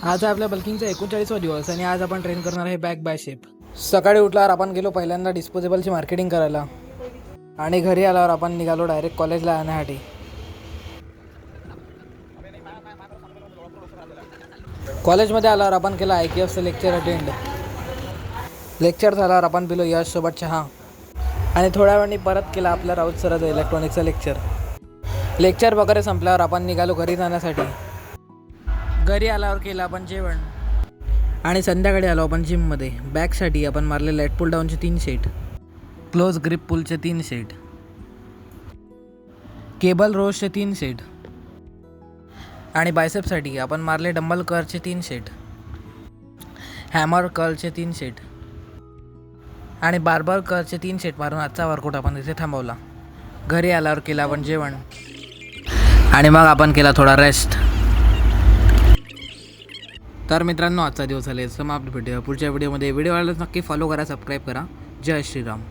आज आहे आपल्या बल्किंगचा 39वा दिवस आणि आज आपण ट्रेन करणार आहे बॅक बायसेप. सकाळी उठल्यावर आपण गेलो पहिल्यांदा डिस्पोजेबलची मार्केटिंग करायला आणि घरी आल्यावर आपण निघालो डायरेक्ट कॉलेजला जाण्यासाठी. कॉलेजमध्ये आल्यावर आपण केला IKFचं लेक्चर अटेंड. लेक्चर झाल्यावर आपण पिलो यशसोबत चहा आणि थोड्या वेळाने परत केला आपल्या राऊत सराचं इलेक्ट्रॉनिक्सचं लेक्चर. लेक्चर वगैरे संपल्यावर आपण निघालो घरी जाण्यासाठी. घरी आल्यावर केलं आपण जेवण आणि संध्याकाळी आलो आपण जिममध्ये. बॅकसाठी आपण मारले लेट पुल डाऊनचे 3 सेट, क्लोज ग्रिप पुलचे 3 सेट, केबल रोजचे 3 सेट आणि बायसेपसाठी आपण मारले डंबल कर्लचे 3 सेट, हॅमर कर्लचे 3 सेट आणि बार्बर कर्लचे 3 सेट मारून आजचा वर्कआउट आपण इथे थांबवला. घरी आल्यावर केलं आपण जेवण आणि मग आपण केला थोडा रेस्ट. तर मित्रांनो, आजचा दिवस झाला समाप्त. भेटूया पुढच्या व्हिडिओमध्ये. व्हिडिओला नक्की फॉलो करा, सबस्क्राईब करा. जय श्रीराम.